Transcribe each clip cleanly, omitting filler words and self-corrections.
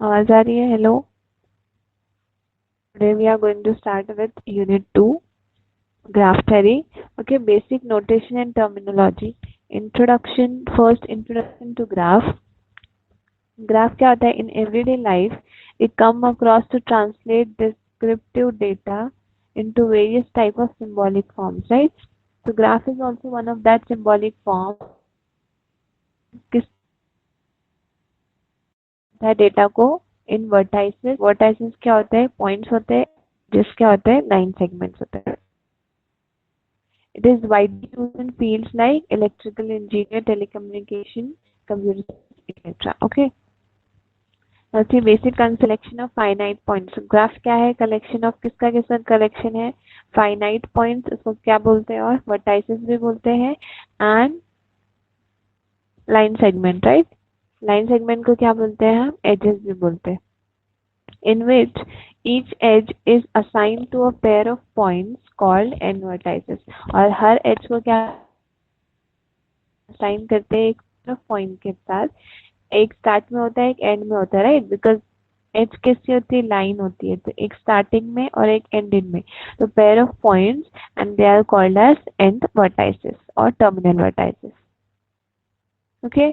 आवाज आ रही है? Hello. Today we are going to start with Unit 2, Graph Theory. Okay, basic notation and terminology. Introduction. First, introduction to graph. Graph क्या होता है? In everyday life, we come across to translate descriptive data into various type of symbolic forms, right? So graph is also one of that symbolic form. किस है data को इन vertices. Vertices क्या होते हैं? Points होते हैं. जिस क्या होते हैं? लाइन सेगमेंट्स होते हैं. It is widely used in fields like electrical engineer, telecommunication, computer science, etc. Okay. Now see basic collection of finite points. So graph क्या है? Collection of किसका किसका collection है? Finite points. इसको क्या बोलते हैं? और vertices भी बोलते हैं. And line segment, right? Line segment को क्या बोलते हैं हम? Edges भी बोलते हैं. In which each edge is assigned to a pair of points called end vertices. और हर edge को क्या असाइन करते हैं? एक पॉइंट के साथ. एक स्टार्ट में होता है, एक एंड में होता है, राइट? बिकॉज एज कैसी होती है? लाइन होती है. तो एक स्टार्टिंग में और एक एंडिंग में. तो pair of points and they are called edge and vertices और terminal vertices. Okay.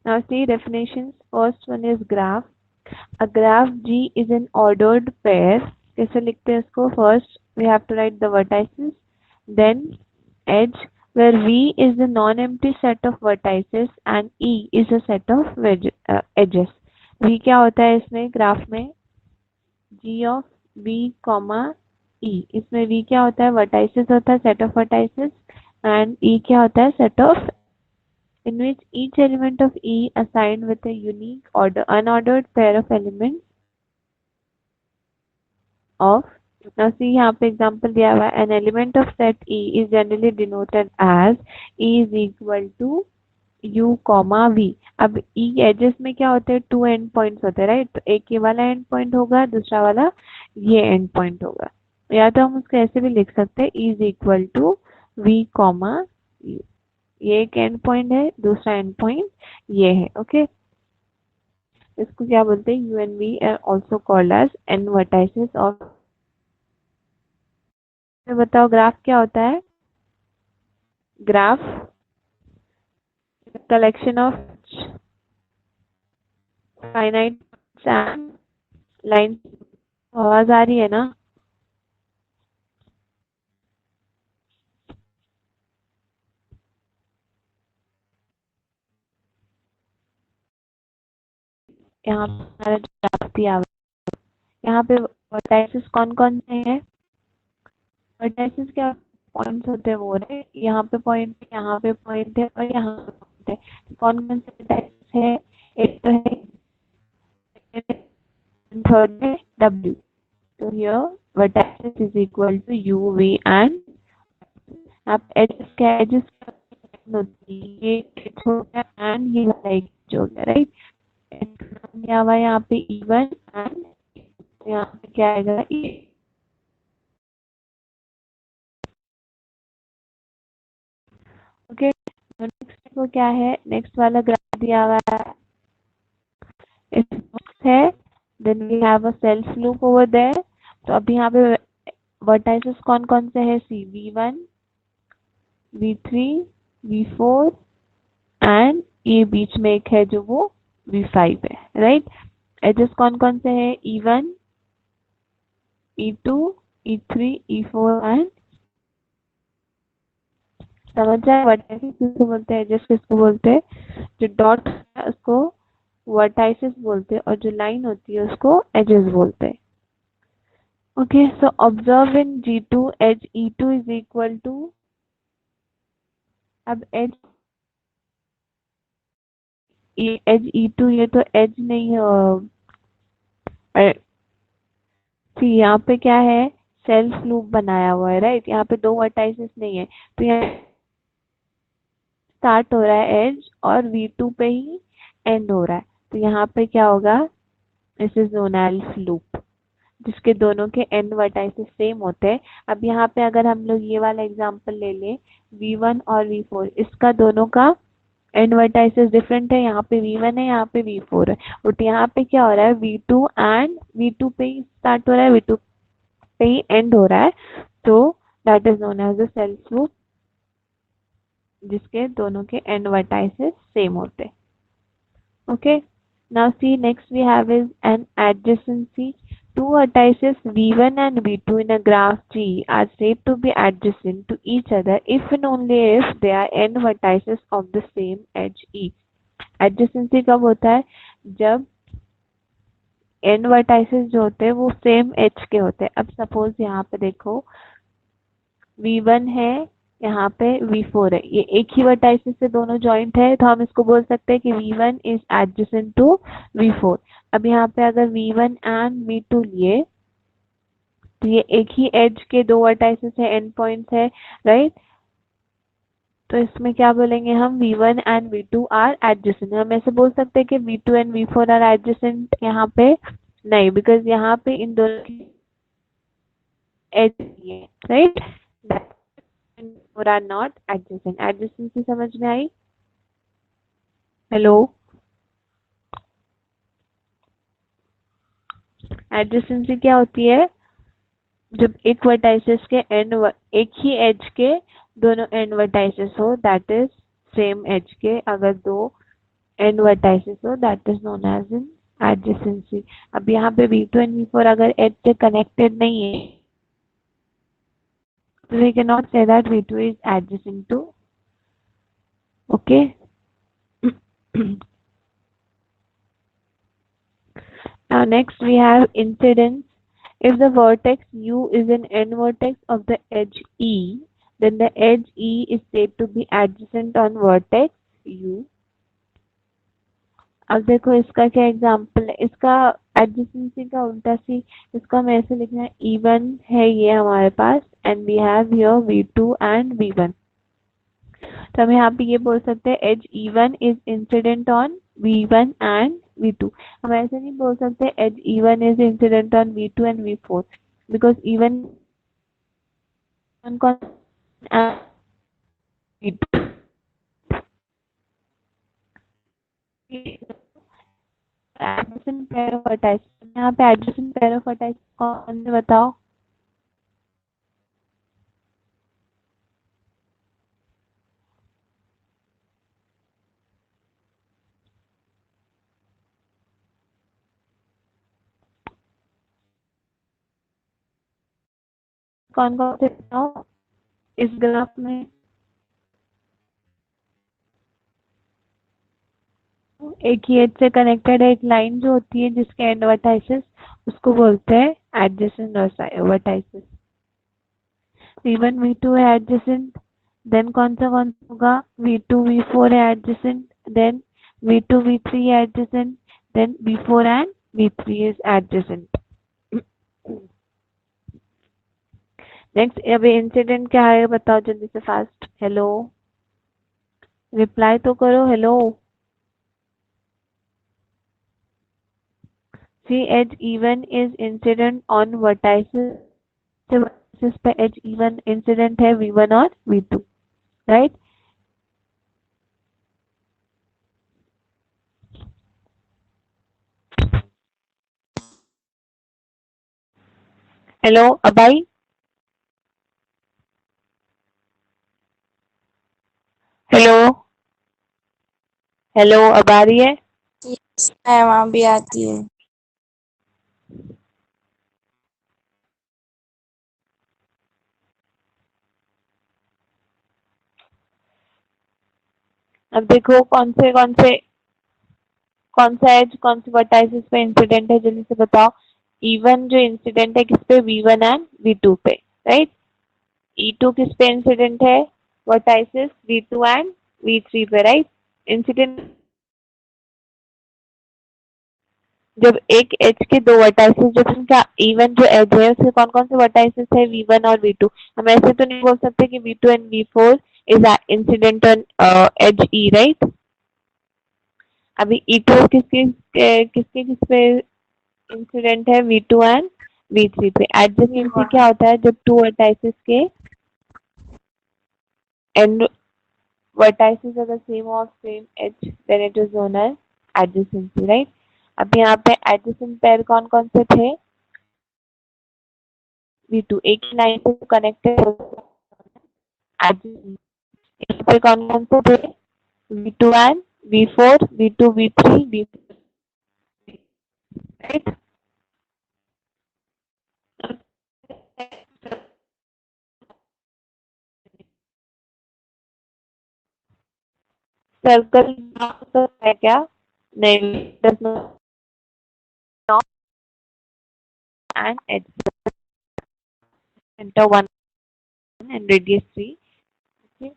Now see definitions. First one is graph. A graph G is an ordered pair. कैसे लिखते हैं इसको? First we have to write the vertices, then edge where V is the non-empty set of vertices and E is a set of edges. V क्या होता है इसमें graph में? G of V, E. इसमें V क्या होता है? vertices होता है, set of vertices, and E क्या होता है? set of, in which each element of E assigned with a unique unordered pair of elements of. Now see यहाँ पे एग्जाम्पल दिया हुआ है. An element of set E is generally denoted as E is equal to U, V. अब E edges में क्या होते हैं? 2 एंड पॉइंट्स होते हैं, राइट? तो एक ये वाला एंड पॉइंट होगा, दूसरा वाला ये एंड पॉइंट होगा. या तो हम उसको ऐसे भी लिख सकते हैं, E is equal to V, U. ये एक एंड पॉइंट है, दूसरा एंड पॉइंट ये है. ओके. इसको क्या बोलते हैं? U and V are also called as end vertices of. बताओ ग्राफ क्या होता है? Graph collection of finite and line. आवाज आ रही है ना? यहाँ पे हमारा ग्राफ दिया हुआ है. यहाँ पे वर्टाइसेस कौन कौन से हैं? वर्टाइसेस क्या पॉइंट्स होते हैं वो, है. यहाँ पे पॉइंट है, यहाँ पे पॉइंट है और यहाँ पे पॉइंट है. तो कौन कौन से वर्टाइसेस है? एक तो है, थर्ड है W. तो here vertices is equal to U, V and. आप एजेस क्या एजेस होती है? ये एज हो गया एंड ये वाला एज हो गया, राइट? दिया हुआ है यहाँ पे E1 एंड यहाँ पे क्या आएगा? ओके. नेक्स्ट को क्या है? नेक्स्ट वाला ग्राफ दिया हुआ है. Then we have a self loop over there. तो अभी यहाँ पे वर्टाइसेस कौन कौन से है? सी V1, V3, V4 एंड ये बीच में एक है जो वो V5 है, राइट? एजेस कौन कौन से है? E1, E2, E3, E4 and. समझ जाए वर्टाइसेस किसको बोलते हैं, एजेस किसको बोलते हैं? जो डॉट है उसको वर्टाइसेस बोलते हैं और जो लाइन होती है उसको एजेस बोलते हैं. Okay. So observe in G2 edge E2 is equal to. अब एज E2, ये तो एज नहीं है. सी यहाँ पे क्या है? सेल्फ लूप बनाया हुआ है, राइट? यहाँ पे दो वर्टाइसेस नहीं है. तो यहाँ स्टार्ट हो रहा है एज और V2 पे ही एंड हो रहा है. तो यहाँ पे क्या होगा? This is known as loop, जिसके दोनों के एंड वर्टाइसेस सेम होते हैं. अब यहाँ पे अगर हम लोग ये वाला एग्जांपल ले लें, V1 और V4, इसका दोनों का एंड वर्टाइसेस डिफरेंट है, यहाँ पे V1 है, यहाँ पे V4 है, बट यहाँ पे क्या हो रहा है V2 एंड V2 पे ही स्टार्ट हो रहा है, V2 पे ही एंड हो रहा है, तो that is known as the self loop जिसके दोनों के एंड वर्टाइसेस सेम होते हैं. Okay. Now see, next we have is an adjacency. Two vertices V1 and V2 in a graph G are said to be adjacent to each other if and only if they are n vertices of the same edge E. Adjacency कब होता है? जब n vertices जो होते हैं वो same edge के होते हैं. अब सपोज यहाँ पे देखो V1 है, यहाँ पे V4 है, ये एक ही वर्टाइसिस से दोनों जॉइंट है, तो हम इसको बोल सकते हैं कि V1 is adjacent to V4. अब यहाँ पे अगर V1 एंड V2 लिए तो ये एक ही एज के दो वर्टाइसिस है, एंड पॉइंट्स है, राइट. तो इसमें क्या बोलेंगे हम, V1 and V2 are adjacent. हम ऐसे बोल सकते हैं कि V2 and V4 are adjacent, यहाँ पे नहीं, बिकॉज यहाँ पे इन दोनों की एज है, राइट. और आर नॉट एडजेसेंट. एडजेसेंसी समझ में आई? हेलो. एडजेसेंसी क्या होती है? जब एक वर्टाइसेस के एंड एक ही एज के दोनों एंड वर्टाइसेस हो, दैट इज सेम एज के. अगर दो एंड वर्टाइसेस हो, that is known as in adjacency. अब यहाँ पे V2 एंड V4 अगर एज से कनेक्टेड नहीं है, so we cannot say that V2 is adjacent to. Okay. Now next we have incidence. If the vertex U is an end vertex of the edge E, then the edge E is said to be adjacent on vertex U. अब देखो इसका क्या example है, इसका adjacency का उल्टा सी, इसका हमें ऐसे लिखना है E1 है ये हमारे पास and we have here V2 and V1. तो हम यहाँ पे ये बोल सकते हैं as E1 is incident on V1 and V2. हम ऐसे नहीं बोल सकते as E1 is incident on V2 and V4, because E1 कौन V2. Adjacent pair of vertices, यहाँ पे एडजेसेंट पेयर ऑफ वर्टाइसेस कौन से बताओ? कौन कौन से बताओ इस ग्राफ में? एक ही एज से कनेक्टेड एक लाइन जो होती है जिसके एंड वर्टाइसेस, उसको बोलते हैं एडजेसेंट वर्टाइसेस. V1 V2 है एडजेसेंट, देन कौन सा होगा? V2 V4 है एडजेसेंट, देन V2 V3 है adjacent, then V4 and V3 is adjacent. Next अभी इंसिडेंट क्या है बताओ जल्दी से फास्ट. हेलो, रिप्लाई तो करो. Hello. See, edge E1 is incident on vertices. vertices पे edge E1 incident है V1 और V2, right? हेलो अबाई. हेलो. हेलो अब आ रही है? यस मैम, अभी आती है. अब देखो कौन सा एज कौन से वर्टाइसेस पे इंसिडेंट है, जल्दी से बताओ. E1 जो इंसिडेंट है किस पे? V1 एंड V2 पे, राइट. E2 किस पे इंसिडेंट है? वर्टाइसेस V2 एंड V3 पे, राइट. इंसिडेंट जब एक एज के दो वर्टाइसेस, जब उनका इवन जो एज है उसके कौन कौन से वर्टाइसेस है? V1 और V2. हम ऐसे तो नहीं बोल सकते कि V2 and V4 is incident on edge E, right. अभी E2 किस पे इंसिडेंट है? V2 एंड V3 पे. एडजेसेंसी क्या होता है? जब टू वर्टाइसेस के and vertices are the same of same edge, then it is known as adjacency, right? अब यहाँ पे adjacent pair कौन कौन से थे? V2 एक ही लाइन से कनेक्टेड adjacent, यहाँ पे कौन कौन से थे? V2 and V4, V2, V3, V4, right? Circle तो है क्या? नहीं, does not and edge center 1 and radius 3. Okay.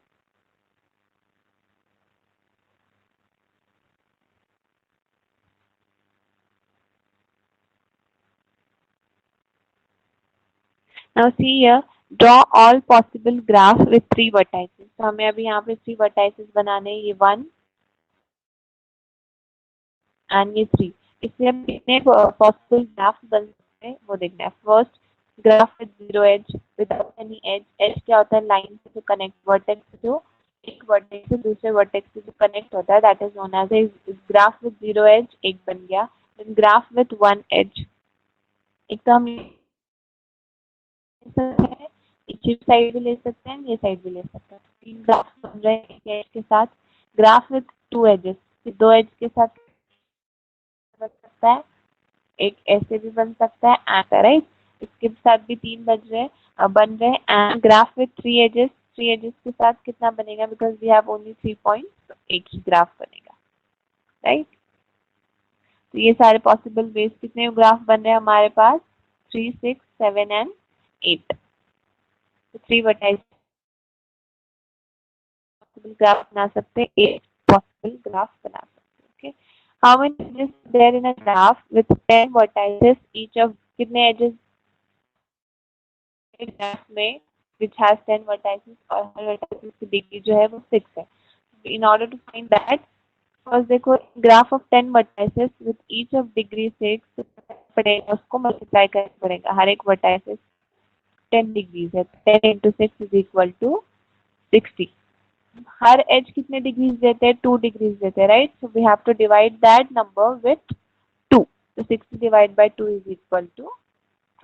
Now see here, draw all possible graph with 3 vertices. तो हमें अभी यहाँ पे 3 vertices बनाने हैं, ये 1 and ये 3. इससे हम कितने possible graphs बन सकते हैं वो देखना है. First, graph with zero edge, without any edge. Edge क्या होता है? Line से जो connect vertex जो एक vertex से दूसरे vertex से जो connect होता है, that is known as a graph with zero edge. एक बन गया. Then graph with one edge. एक तो हम है, चिप साइड भी ले सकते हैं, ये साइड भी ले सकते हैं. तीन ग्राफ बन रहे हैं एक एज के साथ. ग्राफ विथ टू एजेस, दो एज के साथ बन सकता है, एक ऐसे भी बन सकता है एंड राइट. इसके साथ भी तीन बन रहे हैं. And graph with three edges के साथ कितना बनेगा? Because we have only 3 points, तो एक ही ग्राफ बनेगा, राइट. तो ये सारे पॉसिबल वेज, कितने ग्राफ बन रहे हैं हमारे पास? 3, 6, 7 एंड 8. तो 3 वर्टाइस possible graph बना सकते हैं, 8 possible graph बना सकते हैं. Okay. How many edges there in a graph with 10 vertices each of कितने edges graph में which has 10 vertices और हर vertices की डिग्री जो है वो 6 है. In order to find that, first देखो graph of 10 vertices with each of degree 6 पड़ेगा, उसको multiply करना पड़ेगा. हर एक vertices 10 degrees है, 10 into 6 is equal to 60. हर एज कितने डिग्रीज देते हैं? 2 डिग्रीज देते हैं, right. So we have to divide that number with 2. तो 60 divide by 2 is equal to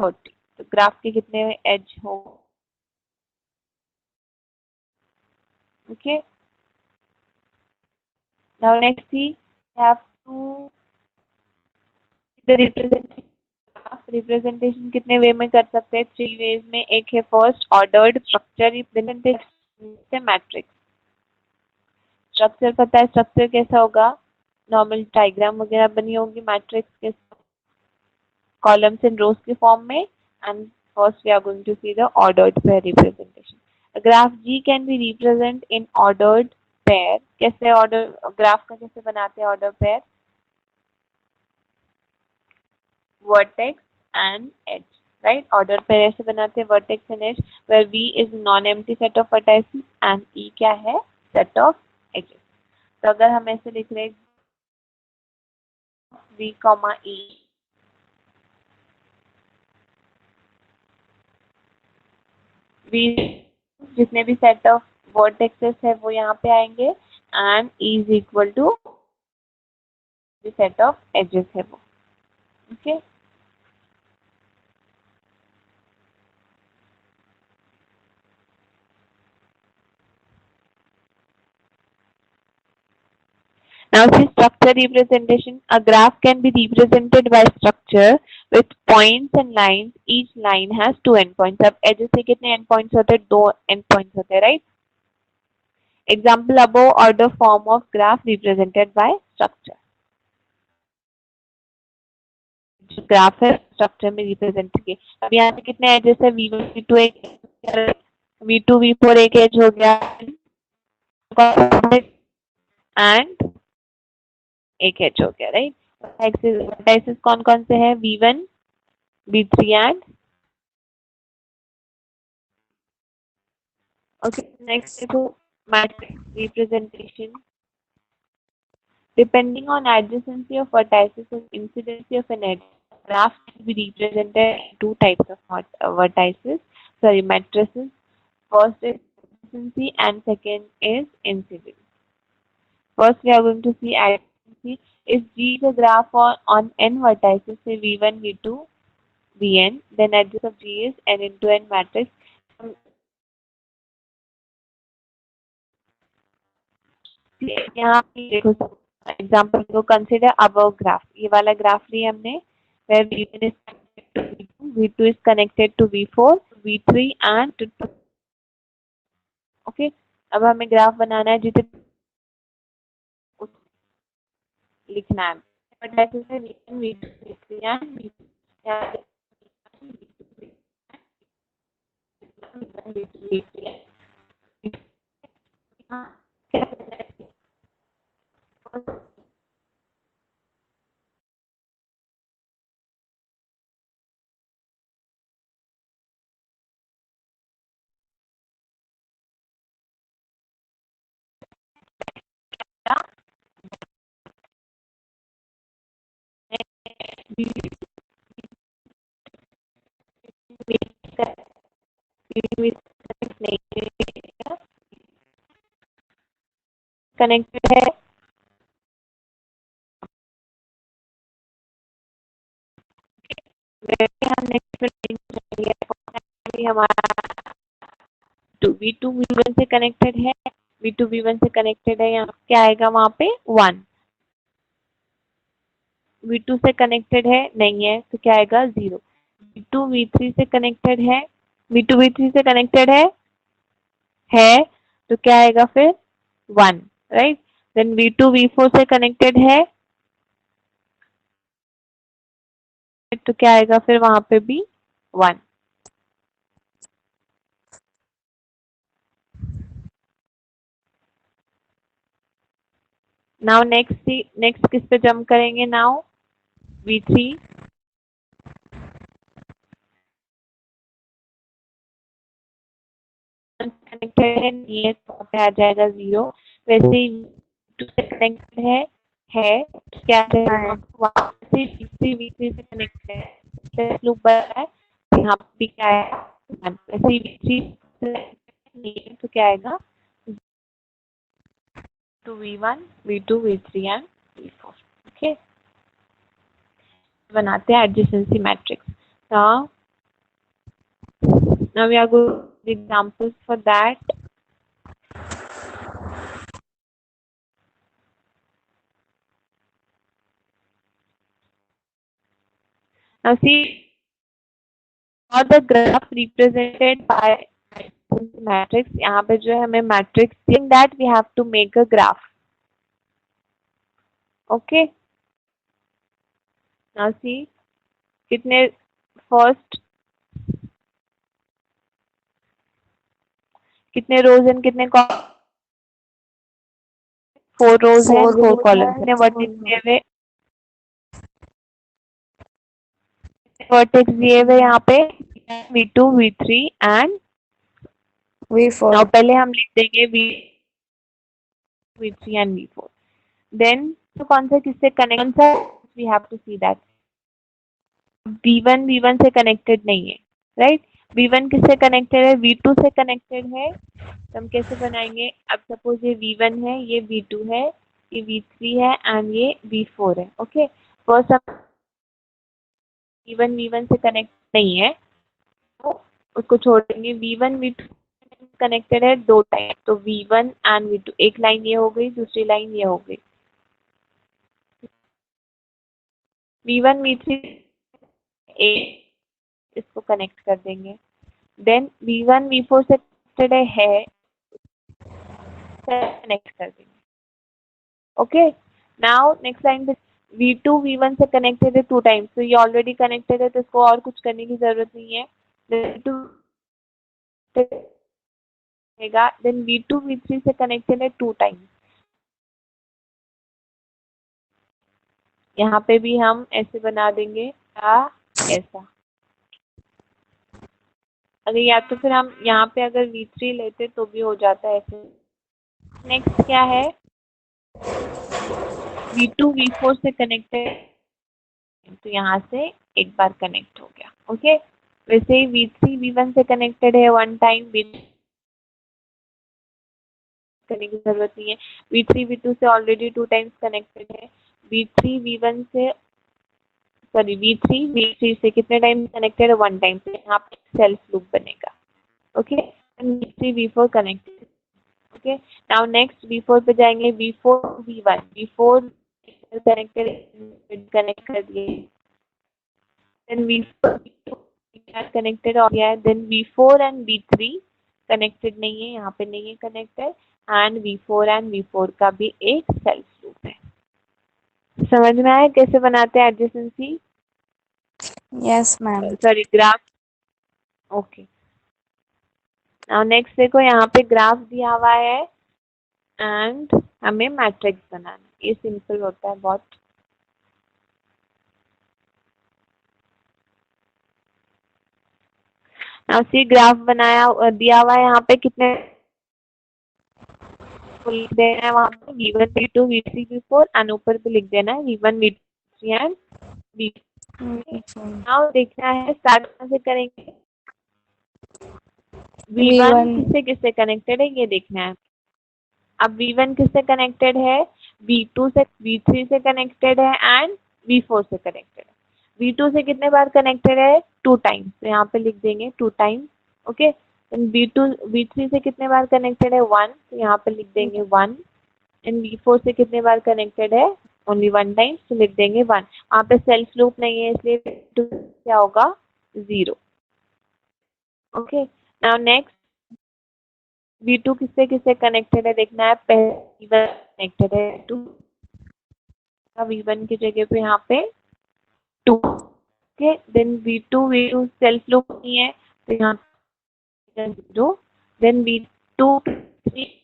30. तो ग्राफ के कितने एज हो? Okay. Now next see have to the representation कितने वे में कर सकते हैं? 3 वेज में. एक है first ordered structure representation, matrix. Structure पता है, स्ट्रक्चर कैसा होगा? नॉर्मल डायग्राम वगैरह बनी होगी मैट्रिक्स के कॉलम्स एंड रोज के फॉर्म में. And first we are going to see the ordered pair representation. Graph G can be represent in ordered pair. कैसे ऑर्डर ग्राफ का कैसे बनाते हैं order pair? Vertex and edge, right. Order pair ऐसे बनाते हैं, vertex and edge, where V is non empty set of vertices and E क्या है? Set of edges. तो अगर हम ऐसे लिख रहे v कॉमा ई, v जितने भी सेट ऑफ वर्टेक्सेस है वो यहाँ पे आएंगे and E is equal to set of edges है वो. Okay. Now see structure representation. A graph can be represented by structure with points and lines. Each line has 2 endpoints. अब edges से कितने endpoints होते हैं? 2 endpoints होते हैं, right? Example above order form of graph represented by structure. जो graph है structure में रिप्रेजेंट किए. अब यहाँ पे कितने एजेस है? V1, V2 एक, V2, V4 एक एज हो गया एंड एक एज हो गया, राइट. वर्टाइसेस कौन कौन से हैं? V1, V3 and okay. Next देखो matrix representation. Depending on adjacency of vertices and incidency of an edge, graph can be represented in two types of vertices, sorry, matrices. First is adjacency and second is incidence. First, we are going to see adjacency. If G is a graph on n vertices, say V1, V2, Vn, then adjacency of G is n into n matrix. यहाँ पे देखो example को consider above graph, ये वाला graph लिया हमने where V1 is connected to V2, V2 is connected to V4, V3 and to okay. अब हमें ग्राफ बनाना है जितने लिखना है बट ऐसे से V1, V2, V3 and V4 connected है। वैसे हम नेक्स्ट में हमारा V2 V1 से कनेक्टेड है, V2 V1 से कनेक्टेड है, यहाँ क्या आएगा वहां पे 1। V2 से कनेक्टेड है नहीं है तो क्या आएगा 0। V2 V3 से कनेक्टेड है, V2 V3 से कनेक्टेड है तो क्या आएगा फिर 1, राइट। देन V2 V4 से कनेक्टेड है तो क्या आएगा फिर वहां पे भी 1। नाउ नेक्स्ट किस पे जंप करेंगे? नाउ V3 कनेक्टेड है नहीं है तो पे आ जाएगा 0। वैसे ही V2 से कनेक्टेड है तो क्या आ जाएगा वापस से V3 से कनेक्टेड है, लूप बन रहा है यहाँ पे क्या है 1। वैसे ही V3 नहीं है तो क्या आएगा to V1, V2, V3 and V4। Okay, बनाते हैं adjacency matrix। Now we are going to examples for that। Now see how the graph represented by matrix। यहाँ पे जो है हमें matrix saying that we have to make a graph। okay, now see कितने first कितने रोज and कितने 4 रोज है 4 columns है। वर्टेक्स दिए हुए यहाँ पे V2 V3 and V4। Now पहले हम लिख देंगे V3 एंड V4। देन तो कौन सा किससे connect we have to see that V1 V1 से कनेक्टेड नहीं है, राइट। V1 किससे कनेक्टेड है? V2 से कनेक्टेड है। तो हम कैसे बनाएंगे? अब सपोज ये V1 है, ये V2 है, ये V3 है एंड ये V4 है। ओके, फर्स्ट हम V1 V1 से कनेक्ट नहीं है तो उसको छोड़ देंगे। V1 V2 कनेक्टेड है 2 टाइम, तो V1 एंड V2, एक लाइन ये हो गई, दूसरी लाइन ये हो गई। V1 V3 इसको कनेक्ट कर देंगे। देन V1 V4 से कनेक्टेड है कनेक्ट कर देंगे। ओके, नाउ नेक्स्ट लाइन पे V2 V1 से कनेक्टेड है 2 टाइम्स, तो ये ऑलरेडी कनेक्टेड है तो इसको और कुछ करने की जरूरत नहीं है। देन V2 V3 से कनेक्टेड है 2 टाइम्स, यहाँ पे भी हम ऐसे बना देंगे या ऐसा। अगर या तो फिर हम यहाँ पे अगर V3 लेते तो भी हो जाता है ऐसे। नेक्स्ट क्या है? V2 V4 से कनेक्टेड, तो यहाँ से एक बार कनेक्ट हो गया। ओके, वैसे ही V3 V1 से कनेक्टेड है 1 टाइम, करने की जरूरत नहीं है। V3 V2 से ऑलरेडी 2 टाइम्स कनेक्टेड है। V3 V1 से सॉरी V3 V3 से कितने टाइम कनेक्टेड है? 1 टाइम। से यहाँ पे सेल्फ लूप बनेगा। Okay, V3 V4 connected. Okay, now next V4 पे जाएंगे। V4 V1 V4 कनेक्ट कर दिए। देन V4 V2 कनेक्टेड हो गया है। Then V4 and V3 connected नहीं है, यहाँ पे नहीं है connected. And V4 and V4 का भी एक सेल्फ लूप है। समझ में आया कैसे बनाते हैं adjacency? Yes, ma'am. Sorry, graph. Okay, now next देखो, यहाँ पे ग्राफ दिया हुआ है एंड हमें मैट्रिक्स बनाना है। ये सिंपल होता है बहुत। नाउ सी, ग्राफ बनाया दिया हुआ है, यहाँ पे कितने लिख देना है? वहाँ पे V1 V2 V3 V4 and ऊपर पे लिख देना है V1 V2 and V4। Now देखना है स्टार्ट कहाँ से करेंगे। V1 V1 किससे किससे कनेक्टेड है ये देखना है। अब V1 किससे कनेक्टेड है? V2 से, V3 से कनेक्टेड है एंड V4 से कनेक्टेड है। V2 से कितने बार कनेक्टेड है? 2 टाइम्स। तो यहाँ पे लिख देंगे 2 टाइम्स। ओके, V3 से कितने बार कनेक्टेड है? 1। तो यहाँ पे लिख देंगे 1। एंड V4 से कितने बार कनेक्टेड है? Only 1 time. तो लिख देंगे 1। वहाँ पे सेल्फ लूप नहीं है इसलिए क्या होगा? 0। ओके, नाउ नेक्स्ट V2 किससे किससे कनेक्टेड है देखना है। पहले V1 कनेक्टेड है 2, V1 की जगह पे यहाँ पे 2। Okay, then V2 self loop नहीं है तो यहाँ पे 0। देन V2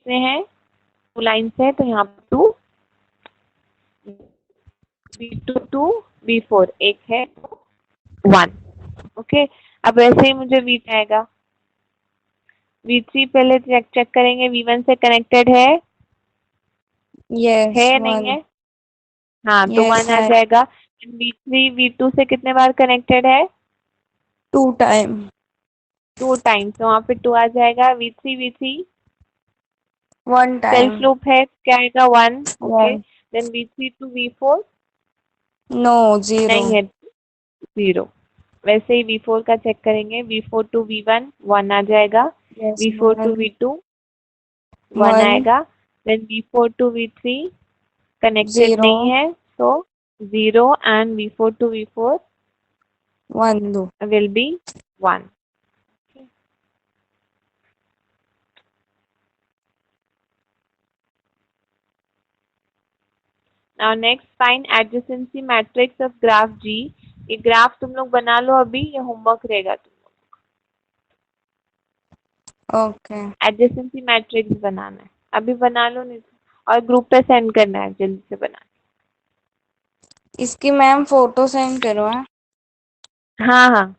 में है 2 लाइन्स है तो यहाँ पे 2। V2 2 V4 एक है तो 1। ओके, अब ऐसे ही मुझे V आएगा। V3 पहले चेक करेंगे V1 से कनेक्टेड है yes या नहीं 1 है? हाँ, तो yes 1 आ है जाएगा। V3 V2 से कितने बार कनेक्टेड है? 2 time 2 टाइम्स। तो वहाँ पे 2 आ जाएगा। V3 1 सेल्फ time लूप है, क्या आएगा? 1। Okay, yes then V3 to V4 no 0 नहीं है, 0। वैसे ही V4 का चेक करेंगे। V4 to V1 1 आ जाएगा। yes V4 to 1 V2 1 1 आएगा। Then V4 to V3 connected 0 नहीं है तो 0 and V4 to V4 1 2 will be 1। Now next find adjacency matrix of graph G। ये ग्राफ तुम लोग बना लो अभी, ये होमवर्क रहेगा तुम okay लोग। एडजेसेंसी मैट्रिक्स बनाना है, अभी बना लो, नहीं तो और ग्रुप पे सेंड करना है जल्दी से बना। इसकी मैम फोटो सेंड करो। हाँ हाँ।